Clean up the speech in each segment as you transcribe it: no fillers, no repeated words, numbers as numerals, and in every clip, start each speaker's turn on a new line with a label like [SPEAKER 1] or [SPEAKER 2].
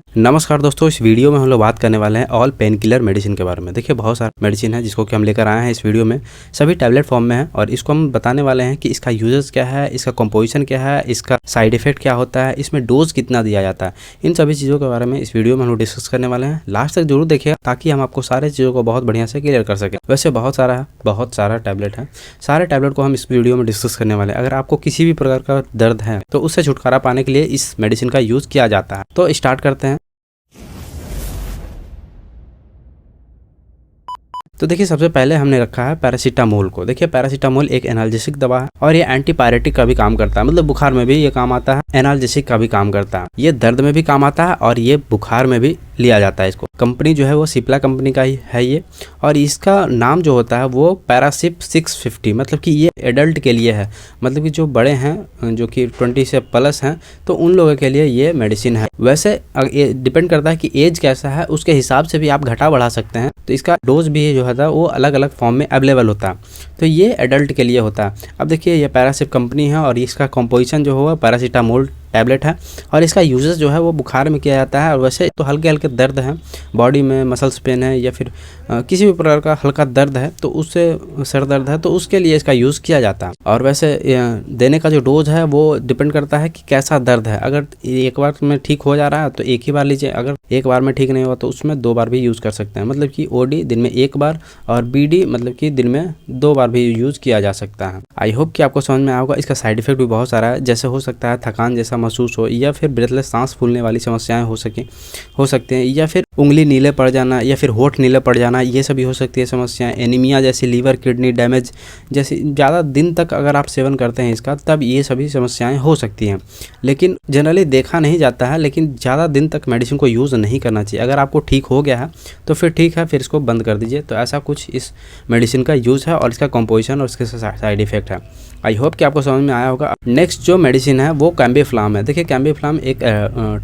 [SPEAKER 1] नमस्कार दोस्तों, इस वीडियो में हम लोग बात करने वाले हैं ऑल पेन किलर मेडिसिन के बारे में। देखिए बहुत सारा मेडिसिन है जिसको कि हम लेकर आए हैं इस वीडियो में, सभी टैबलेट फॉर्म में है और इसको हम बताने वाले हैं कि इसका यूजेस क्या है, इसका कंपोजिशन क्या है, इसका साइड इफेक्ट क्या होता है, इसमें डोज कितना दिया जाता है। इन सभी चीज़ों के बारे में इस वीडियो में हम लोग डिस्कस करने वाले हैं। लास्ट तक जरूर देखिएगा ताकि हम आपको सारे चीज़ों को बहुत बढ़िया से क्लियर कर सकें। वैसे बहुत सारा टैबलेट है, सारे टैबलेट को हम इस वीडियो में डिस्कस करने वाले हैं। अगर आपको किसी भी प्रकार का दर्द है तो उससे छुटकारा पाने के लिए इस मेडिसिन का यूज़ किया जाता है। तो स्टार्ट करते हैं। तो देखिए सबसे पहले हमने रखा है पैरासीटामोल को। देखिए पैरासीटामोल एक एनाल्जेसिक दवा है और ये एंटीपायरेटिक का भी काम करता है, मतलब बुखार में भी ये काम आता है, एनाल्जेसिक का भी काम करता है, ये दर्द में भी काम आता है और ये बुखार में भी लिया जाता है। इसको कंपनी जो है वो सिप्ला कंपनी का ही है ये, और इसका नाम जो होता है वो पैरासिप 650, मतलब कि ये एडल्ट के लिए है, मतलब कि जो बड़े हैं जो कि 20 से प्लस हैं तो उन लोगों के लिए ये मेडिसिन है। वैसे ये डिपेंड करता है कि एज कैसा है, उसके हिसाब से भी आप घटा बढ़ा सकते हैं। तो इसका डोज भी जो है वो अलग अलग फॉर्म में अवेलेबल होता है, तो ये एडल्ट के लिए होता है। अब देखिए ये पैरासिप कंपनी है और इसका कंपोजिशन जो होगा पैरासीटामोल टैबलेट है और इसका यूजेस जो है वो बुखार में किया जाता है। और वैसे तो हल्के हल्के दर्द हैं बॉडी में, मसल्स पेन है या फिर किसी भी प्रकार का हल्का दर्द है तो उससे सर दर्द है तो उसके लिए इसका यूज़ किया जाता है। और वैसे देने का जो डोज है वो डिपेंड करता है कि कैसा दर्द है। अगर एक बार में ठीक हो जा रहा है तो एक ही बार लीजिए, अगर एक बार में ठीक नहीं हुआ तो उसमें 2 बार भी यूज़ कर सकते हैं। मतलब कि ओडी दिन में 1 बार और बीडी मतलब कि दिन में 2 बार भी यूज़ किया जा सकता है। आई होप कि आपको समझ में आएगा। इसका साइड इफेक्ट भी बहुत सारा है, जैसे हो सकता है थकान जैसा महसूस हो, या फिर ब्रेथलेस सांस फूलने वाली समस्याएं हो सकती हैं, या फिर उंगली नीले पड़ जाना, या फिर होठ नीले पड़ जाना, ये सभी हो सकती है समस्याएं। एनीमिया जैसी, लीवर किडनी डैमेज जैसी, ज़्यादा दिन तक अगर आप सेवन करते हैं इसका तब ये सभी समस्याएं हो सकती हैं। लेकिन जनरली देखा नहीं जाता है, लेकिन ज़्यादा दिन तक मेडिसिन को यूज़ नहीं करना चाहिए। अगर आपको ठीक हो गया है तो फिर ठीक है, फिर इसको बंद कर दीजिए। तो ऐसा कुछ इस मेडिसिन का यूज़ है और इसका कंपोजिशन और इसके साइड इफेक्ट है। आई होप कि आपको समझ में आया होगा। नेक्स्ट जो मेडिसिन है वो कैम्बिफ्लाम है। देखिए कैम्बिफ्लाम एक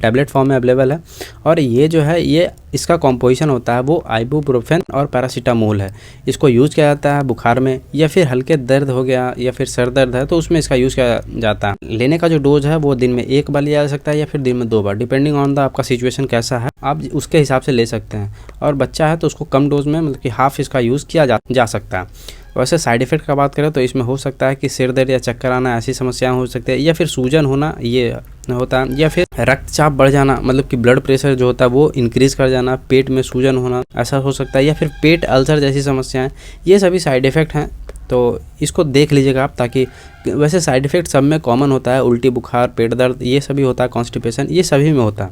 [SPEAKER 1] टैबलेट फॉर्म में अवेलेबल है और ये जो है ये इसका कंपोजिशन होता है वो आइबुप्रोफेन और पैरासीटामोल है। इसको यूज़ किया जाता है बुखार में, या फिर हल्के दर्द हो गया या फिर सर दर्द है तो उसमें इसका यूज़ किया जाता है। लेने का जो डोज है वो दिन में 1 बार लिया जा सकता है या फिर दिन में 2 बार, डिपेंडिंग ऑन द आपका सिचुएशन कैसा है आप उसके हिसाब से ले सकते हैं। और बच्चा है तो उसको कम डोज में, मतलब कि हाफ इसका यूज़ किया जा सकता है। वैसे साइड इफेक्ट का बात करें तो इसमें हो सकता है कि सिर दर्द या चक्कर आना, ऐसी समस्याएं हो सकती है, या फिर सूजन होना ये होता है, या फिर रक्तचाप बढ़ जाना, मतलब कि ब्लड प्रेशर जो होता है वो इंक्रीज कर जाना, पेट में सूजन होना ऐसा हो सकता है, या फिर पेट अल्सर जैसी समस्याएं, ये सभी साइड इफेक्ट हैं। तो इसको देख लीजिएगा आप, ताकि वैसे साइड इफेक्ट सब में कॉमन होता है, उल्टी, बुखार, पेट दर्द ये सभी होता है, कॉन्स्टिपेशन ये सभी में होता है,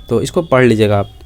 [SPEAKER 1] तो इसको पढ़ लीजिएगा आप।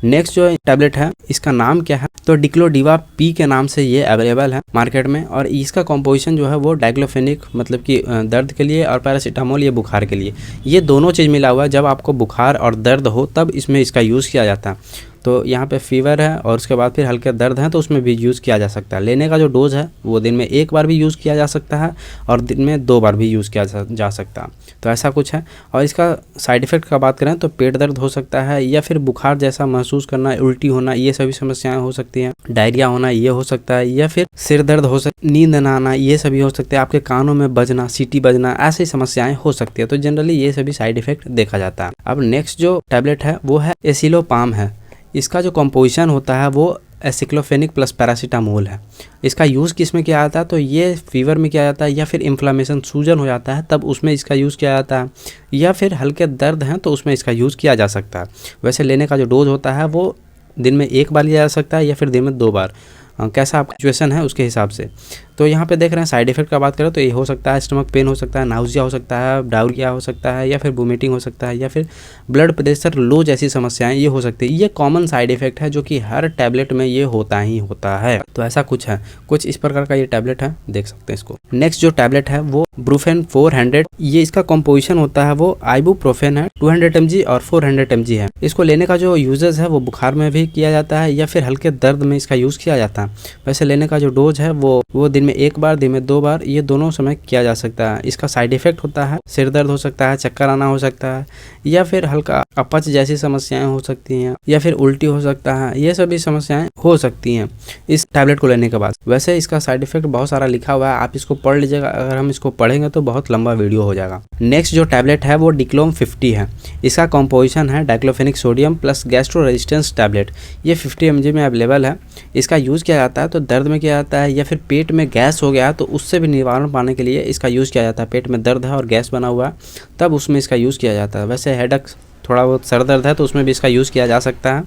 [SPEAKER 1] नेक्स्ट जो टैबलेट है इसका नाम क्या है, तो डिक्लोडिवा पी के नाम से ये अवेलेबल है मार्केट में, और इसका कंपोजिशन जो है वो डाइक्लोफेनिक मतलब कि दर्द के लिए, और पैरासीटामोल ये बुखार के लिए, ये दोनों चीज़ मिला हुआ है। जब आपको बुखार और दर्द हो तब इसमें इसका यूज़ किया जाता है। तो यहाँ पे फीवर है और उसके बाद फिर हल्के दर्द हैं तो उसमें भी यूज़ किया जा सकता है। लेने का जो डोज है वो दिन में 1 बार भी यूज़ किया जा सकता है और दिन में 2 बार भी यूज़ किया जा सकता है। तो ऐसा कुछ है। और इसका साइड इफेक्ट का बात करें तो पेट दर्द हो सकता है, या फिर बुखार जैसा महसूस करना, उल्टी होना, ये सभी समस्याएं हो सकती हैं, डायरिया होना ये हो सकता है, या फिर सिर दर्द हो सकता, नींद न आना ये सभी हो सकते हैं, आपके कानों में बजना, सीटी बजना, ऐसी समस्याएं हो सकती है। तो जनरली ये सभी साइड इफेक्ट देखा जाता है। अब नेक्स्ट जो टैबलेट है वो है एसिलोपाम है। इसका जो कंपोजिशन होता है वो एसिक्लोफेनिक प्लस पैरासीटामोल है। इसका यूज़ किस में किया जाता है, तो ये फीवर में किया जाता है, या फिर इन्फ्लामेशन सूजन हो जाता है तब उसमें इसका यूज़ किया जाता है, या फिर हल्के दर्द हैं तो उसमें इसका यूज़ किया जा सकता है। वैसे लेने का जो डोज होता है वो दिन में 1 बार लिया जा सकता है या फिर दिन में 2 बार, कैसा आपका सिचुएशन है उसके हिसाब से। तो यहाँ पे देख रहे हैं साइड इफेक्ट का बात करें तो ये हो सकता है स्टमक पेन हो सकता है, नाउजिया हो सकता है, डायरिया हो सकता है, या फिर वोमिटिंग हो सकता है, या फिर ब्लड प्रेशर लो जैसी समस्याएं ये हो सकती है। ये कॉमन साइड इफेक्ट है जो कि हर टैबलेट में ये होता ही होता है। तो ऐसा कुछ है, कुछ इस प्रकार का ये टैबलेट है, देख सकते हैं इसको। नेक्स्ट जो टैबलेट है वो ब्रूफेन 400, ये इसका कंपोजिशन होता है वो आइबुप्रोफेन है, 200 mg और 400 mg है। इसको लेने का जो यूजेस है वो बुखार में भी किया जाता है या फिर हल्के दर्द में इसका यूज़ किया जाता है। है। वैसे लेने का जो डोज है वो दिन में 1 बार, दिन में 2 बार, ये दोनों समय किया जा सकता है। इसका साइड इफेक्ट होता है सिर दर्द हो सकता है, चक्कर आना हो सकता है, या फिर हल्का अपच जैसी समस्याएं हो सकती हैं, या फिर उल्टी हो सकता है। ये सभी समस्याएं हो सकती हैं इस टैबलेट को लेने के बाद। वैसे इसका साइड इफेक्ट बहुत सारा लिखा हुआ है, आप इसको पढ़ लीजिएगा। अगर हम इसको पढ़ेंगे तो बहुत लंबा वीडियो हो जाएगा। नेक्स्ट जो टैबलेट है वो डिक्लोम 50 है। इसका कॉम्पोजिशन है diclofenac sodium plus gastro resistance tablet. ये 50 mg में अवेलेबल है। इसका यूज़ किया जाता है तो दर्द में किया जाता है, या फिर पेट में गैस हो गया तो उससे भी निवारण पाने के लिए इसका यूज़ किया जाता है। पेट में दर्द है और गैस बना हुआ है तब उसमें इसका यूज़ किया जाता है। वैसे हेडेक, थोड़ा बहुत सर दर्द है तो उसमें भी इसका यूज़ किया जा सकता है।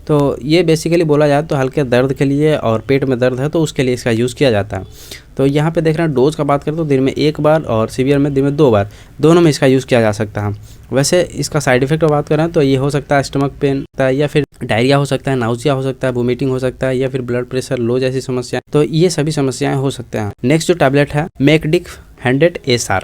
[SPEAKER 1] तो ये बेसिकली बोला जाए तो हल्के दर्द के लिए, और पेट में दर्द है तो उसके लिए इसका यूज़ किया जाता है। तो यहाँ पे देख रहे हैं डोज का बात करें तो दिन में 1 बार और सीवियर में दिन में 2 बार, दोनों में इसका यूज़ किया जा सकता है। वैसे इसका साइड इफेक्ट की बात करें तो ये हो सकता है स्टमक पेन, या फिर डायरिया हो सकता है, नाउजिया हो सकता है, वोमिटिंग हो सकता है, या फिर ब्लड प्रेशर लो जैसी समस्या। तो ये सभी समस्याएं हो सकते हैं। नेक्स्ट जो टैबलेट है मेकडिक 100 SR।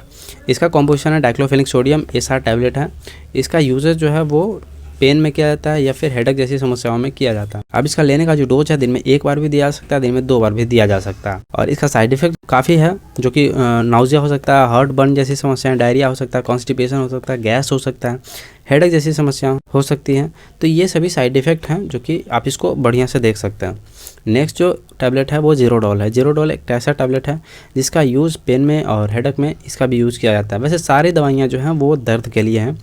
[SPEAKER 1] इसका कॉम्पोजिशन है डाइक्लोफेनिक सोडियम SR टैबलेट है। इसका यूजेज जो है वो पेन में किया जाता है या फिर हेडेक जैसी समस्याओं में किया जाता है। अब इसका लेने का जो डोज है दिन में 1 बार भी दिया जा सकता है, दिन में 2 बार भी दिया जा सकता है। और इसका साइड इफेक्ट काफ़ी है, जो कि नाउजिया हो सकता है, हार्ट बर्न जैसी समस्याएं, डायरिया हो सकता है, कॉन्स्टिपेशन हो सकता है, गैस हो सकता है, हेडेक जैसी समस्याएं हो सकती हैं। तो ये सभी साइड इफेक्ट हैं जो कि आप इसको बढ़िया से देख सकते हैं। नेक्स्ट जो टैबलेट है वो जेरोडोल है। जेरोडोल एक ऐसा टैबलेट है जिसका यूज़ पेन में और हेडेक में इसका भी यूज़ किया जाता है। वैसे सारी दवाइयाँ जो हैं वो दर्द के लिए हैं।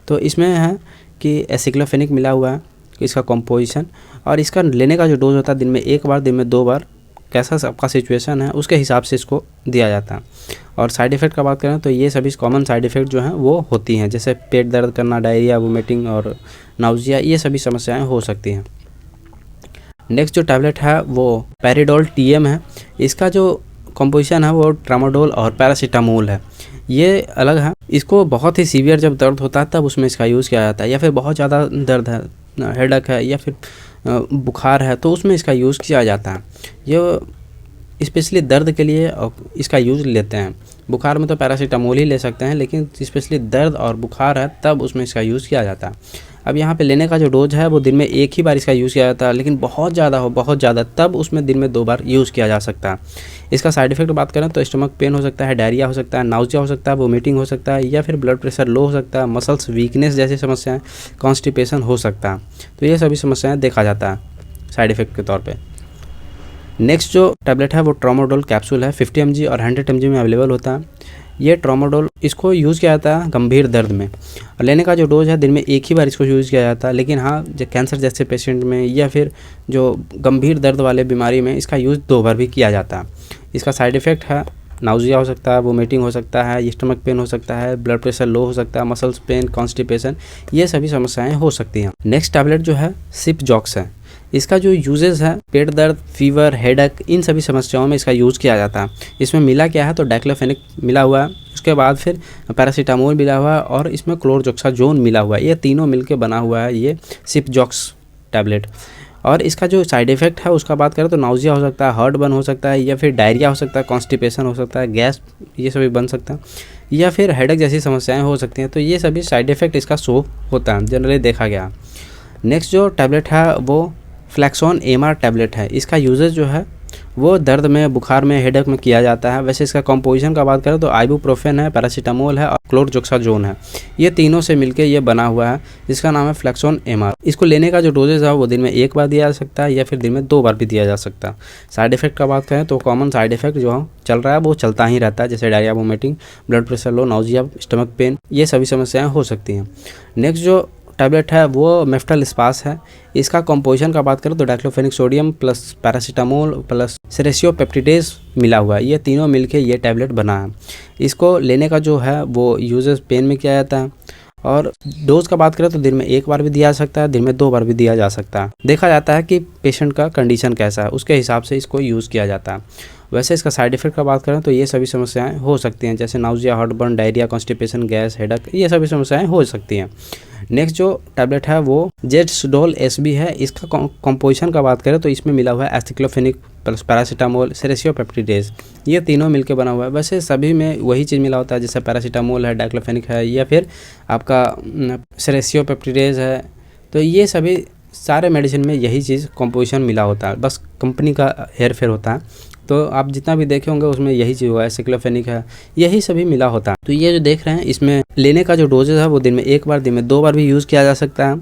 [SPEAKER 1] तो इसमें है कि एसिक्लोफेनिक मिला हुआ है इसका कॉम्पोजिशन, और इसका लेने का जो डोज होता है दिन में 1 बार, दिन में 2 बार, कैसा सबका सिचुएशन है उसके हिसाब से इसको दिया जाता है। और साइड इफ़ेक्ट का बात करें तो ये सभी कॉमन साइड इफ़ेक्ट जो हैं वो होती हैं, जैसे पेट दर्द करना, डायरिया, वोमिटिंग और नाउजिया, ये सभी समस्याएं हो सकती हैं। नेक्स्ट जो टैबलेट है वो पैराडोल TM है। इसका जो कॉम्पोजिशन है वो ट्रामाडोल और पैरासीटामोल है। ये अलग है। इसको बहुत ही सीवियर जब दर्द होता है तब उसमें इसका यूज़ किया जाता है, या फिर बहुत ज़्यादा दर्द है, हेडेक है, या फिर बुखार है तो उसमें इसका यूज़ किया जाता है। ये स्पेशली दर्द के लिए इसका यूज़ लेते हैं। बुखार में तो पैरासीटामोल ही ले सकते हैं, लेकिन स्पेशली दर्द और बुखार है तब उसमें इसका यूज़ किया जाता है। अब यहाँ पे लेने का जो डोज है वो दिन में 1 ही बार इसका यूज़ किया जाता है, लेकिन बहुत ज़्यादा तब उसमें दिन में 2 बार यूज़ किया जा सकता है। इसका साइड इफेक्ट बात करें तो स्टमक पेन हो सकता है, डायरिया हो सकता है, नाउजिया हो सकता है, वोमिटिंग हो सकता है, या फिर ब्लड प्रेशर लो हो सकता है, मसल्स वीकनेस जैसी समस्याएं, कॉन्स्टिपेशन हो सकता है। तो ये सभी समस्याएं देखा जाता है साइड इफेक्ट के तौर पे। नेक्स्ट जो टैबलेट है वो ट्रामाडोल कैप्सूल है। 50 mg और 100 mg में अवेलेबल होता है। ये ट्रामाडोल इसको यूज़ किया जाता है गंभीर दर्द में, और लेने का जो डोज है दिन में 1 ही बार इसको यूज़ किया जाता है। लेकिन हाँ, जो कैंसर जैसे पेशेंट में या फिर जो गंभीर दर्द वाले बीमारी में इसका यूज़ 2 बार भी किया जाता है। इसका साइड इफ़ेक्ट है नाउजिया हो सकता है, वोमिटिंग हो सकता है, स्टमक पेन हो सकता है, ब्लड प्रेशर लो हो सकता है, मसल्स पेन, कॉन्स्टिपेशन, ये सभी समस्याएं हो सकती हैं। नेक्स्ट टैबलेट जो है सिपजॉक्स है। इसका जो यूजेस है पेट दर्द, फीवर, हेडेक, इन सभी समस्याओं में इसका यूज़ किया जाता है। इसमें मिला क्या है तो डाइक्लोफेनिक मिला हुआ है, उसके बाद फिर पैरासीटामोल मिला हुआ है, और इसमें क्लोरजोक्साजोन मिला हुआ है। ये तीनों मिलके बना हुआ है ये सिपजॉक्स टैबलेट। और इसका जो साइड इफ़ेक्ट है उसका बात करें तो नाउजिया हो सकता है, हार्ट बर्न हो सकता है, या फिर डायरिया हो सकता है, कॉन्स्टिपेशन हो सकता है, गैस, ये सभी बन सकता है, या फिर हेडेक जैसी समस्याएं हो सकती हैं। तो ये सभी साइड इफ़ेक्ट इसका शो होता है, जनरली देखा गया। नेक्स्ट जो टैबलेट है वो फ्लैक्सोन MR टैबलेट है। इसका यूजेज जो है वो दर्द में, बुखार में, हेडेक में किया जाता है। वैसे इसका कॉम्पोजिशन का बात करें तो आइबुप्रोफेन है, पैरासीटामोल है और क्लोरजोक्साजोन है। ये तीनों से मिलके ये बना हुआ है, जिसका नाम है फ्लैक्सोन MR। इसको लेने का जो डोजेज है वो दिन में 1 बार दिया जा सकता है, या फिर दिन में 2 बार भी दिया जा सकता है। साइड इफेक्ट का बात करें तो कॉमन साइड इफेक्ट जो चल रहा है वो चलता ही रहता है, जैसे diarrhoea, vomiting, blood pressure low, nausea, stomach pain, ये सभी समस्याएँ हो सकती हैं। नेक्स्ट जो टैबलेट है वो मेफ्टल स्पास है। इसका कॉम्पोजिशन का बात करें तो diclofenac sodium plus paracetamol plus serratiopeptidase मिला हुआ है। ये तीनों मिलके ये टैबलेट बना है। इसको लेने का जो है वो यूजेस पेन में किया जाता है, और डोज का बात करें तो दिन में 1 बार भी दिया जा सकता है, दिन में 2 बार भी दिया जा सकता है। देखा जाता है कि पेशेंट का कंडीशन कैसा है, उसके हिसाब से इसको यूज़ किया जाता है। वैसे इसका साइड इफेक्ट का बात करें तो ये सभी समस्याएं हो सकती हैं, जैसे nausea, heartburn, diarrhoea, constipation, gas, headache, ये सभी समस्याएं हो सकती हैं। नेक्स्ट जो टैबलेट है वो जेट्सडोल SB है। इसका कॉम्पोजिशन का बात करें तो इसमें मिला हुआ है एसिक्लोफेनिक प्लस पैरासीटामोल, सेरेसियोपेप्टिडेज, ये तीनों मिलकर बना हुआ है। वैसे सभी में वही चीज़ मिला होता है, जैसे पैरासीटामोल है, डाइक्लोफेनिक है, या फिर आपका सेरेसियोपेप्टिडेज है। तो ये सभी सारे मेडिसिन में यही चीज़ कॉम्पोजिशन मिला होता है, बस कंपनी का हेर फेर होता है। तो आप जितना भी देखे होंगे उसमें यही चीज़ हुआ है, साइक्लोफेनिक है, यही सभी मिला होता है। तो ये जो देख रहे हैं इसमें लेने का जो डोजेज है वो दिन में 1 बार, दिन में 2 बार भी यूज़ किया जा सकता है।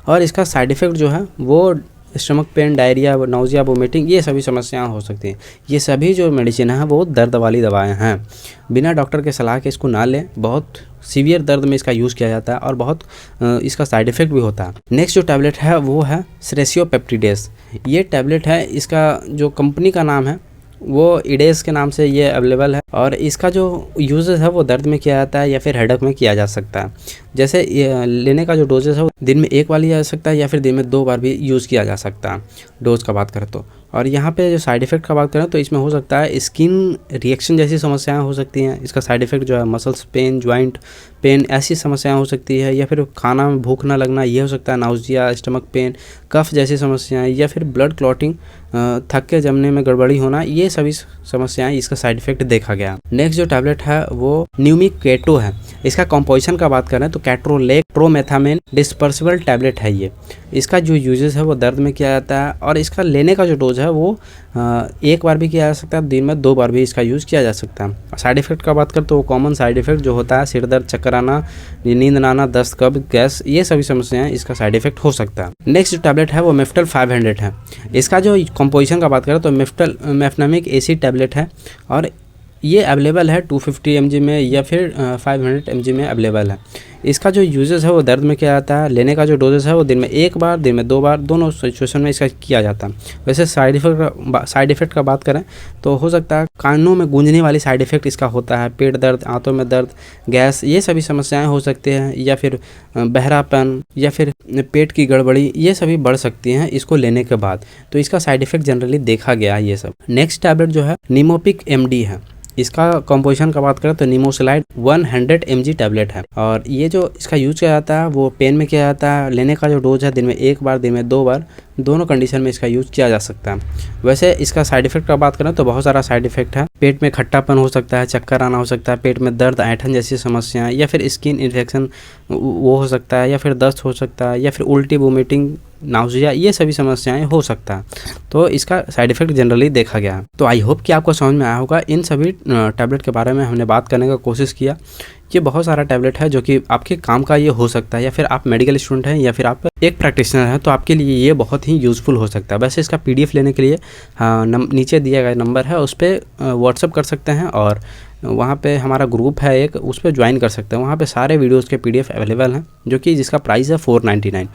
[SPEAKER 1] और इसका साइड इफ़ेक्ट जो है वो stomach pain, diarrhoea, nausea, vomiting, ये सभी समस्याएं हो सकती हैं। ये सभी जो मेडिसिन है वो दर्द वाली दवाएं हैं। बिना डॉक्टर के सलाह के इसको ना लें, बहुत सीवियर दर्द में इसका यूज़ किया जाता है और बहुत इसका साइड इफ़ेक्ट भी होता है। नेक्स्ट जो टैबलेट है वो है सेरेसियो पेप्टिडेस। ये टैबलेट है, इसका जो कंपनी का नाम है वो इडेस के नाम से ये अवेलेबल है। और इसका जो यूजेस है वो दर्द में किया जाता है या फिर हेडेक में किया जा सकता है। जैसे लेने का जो डोजेस है वो दिन में 1 बार लिया जा सकता है या फिर दिन में 2 बार भी यूज़ किया जा सकता है, डोज का बात करें तो। और यहाँ पे जो साइड इफ़ेक्ट का बात करें तो इसमें हो सकता है स्किन रिएक्शन जैसी समस्याएं हो सकती हैं। इसका साइड इफ़ेक्ट जो है मसल्स पेन, जॉइंट पेन, ऐसी समस्याएं हो सकती है। या फिर खाना में भूख ना लगना, ये हो सकता है। नाउजिया, स्टमक पेन, कफ जैसी समस्याएं, या फिर ब्लड क्लॉटिंग, थक के जमने में गड़बड़ी होना, ये सभी समस्याएं इसका साइड इफ़ेक्ट देखा गया। नेक्स्ट जो टैबलेट है वो न्यूमिक केटो है। इसका कॉम्पोजिशन का बात करें तो कैट्रोलेक ट्रोमेथामेन डिस्पर्सिबल टैबलेट है ये। इसका जो यूजेस है वो दर्द में किया जाता है और इसका लेने का जो डोज है वो 1 बार भी किया जा सकता है, दिन में 2 बार भी इसका यूज़ किया जा सकता है। साइड इफ़ेक्ट का बात करें तो कॉमन साइड इफ़ेक्ट जो होता है सिर दर्द, चक्कर आना, नींद ना आना, दस्त, कब्ज, गैस, ये सभी समस्याएं इसका साइड इफ़ेक्ट हो सकता है। नेक्स्ट जो टैबलेट है वो मिफ्टल 500 है। इसका जो कॉम्पोजिशन का बात करें तो मेफनामिक एसिड टैबलेट है और ये अवेलेबल है 250 mg में या फिर 500 mg में अवेलेबल है। इसका जो यूजेस है वो दर्द में किया जाता है। लेने का जो डोजेस है वो दिन में 1 बार, दिन में 2 बार, दोनों सिचुएशन में इसका किया जाता है। वैसे साइड इफ़ेक्ट का बात करें तो हो सकता है कानों में गूंजने वाली साइड इफ़ेक्ट इसका होता है, पेट दर्द, आंतों में दर्द, गैस, ये सभी समस्याएं हो सकती हैं। या फिर बहरापन या फिर पेट की गड़बड़ी, ये सभी बढ़ सकती हैं इसको लेने के बाद। तो इसका साइड इफ़ेक्ट जनरली देखा गया है ये सब। नेक्स्ट टैबलेट जो है निमोपिक MD है। इसका कॉम्पोजिशन का बात करें तो निमोसिलाइड 100 mg टैबलेट है और ये जो इसका यूज किया जाता है वो पेन में किया जाता है। लेने का जो डोज है दिन में 1 बार, दिन में 2 बार, दोनों कंडीशन में इसका यूज किया जा सकता है। वैसे इसका साइड इफेक्ट का बात करें तो बहुत सारा साइड इफेक्ट है। पेट में खट्टापन हो सकता है, चक्कर आना हो सकता है, पेट में दर्द, ऐंठन जैसी समस्याएं, या फिर स्किन इन्फेक्शन वो हो सकता है, या फिर दस्त हो सकता है, या फिर उल्टी, वोमिटिंग, नाउजिया, ये सभी समस्याएं हो सकता है। तो इसका साइड इफेक्ट जनरली देखा गया है। तो आई होप कि आपको समझ में आया होगा। इन सभी टैबलेट के बारे में हमने बात करने का कोशिश किया। ये बहुत सारा टैबलेट है जो कि आपके काम का ये हो सकता है, या फिर आप मेडिकल स्टूडेंट हैं या फिर आप एक प्रैक्टिशनर हैं तो आपके लिए ये बहुत ही यूज़फुल हो सकता है। वैसे इसका PDF लेने के लिए नीचे दिया गया नंबर है, उस पर व्हाट्सअप कर सकते हैं और वहाँ पे हमारा ग्रुप है एक, उस पर ज्वाइन कर सकते हैं। वहाँ पे सारे वीडियोज़ के PDF अवेलेबल हैं जो कि जिसका प्राइस है 499।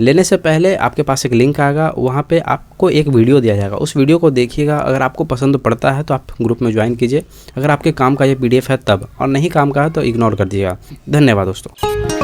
[SPEAKER 1] लेने से पहले आपके पास एक लिंक आएगा, वहाँ पे आपको एक वीडियो दिया जाएगा, उस वीडियो को देखिएगा। अगर आपको पसंद पड़ता है तो आप ग्रुप में ज्वाइन कीजिए। अगर आपके काम का ये PDF है तब, और नहीं काम का है तो इग्नोर कर दीजिएगा। धन्यवाद दोस्तों।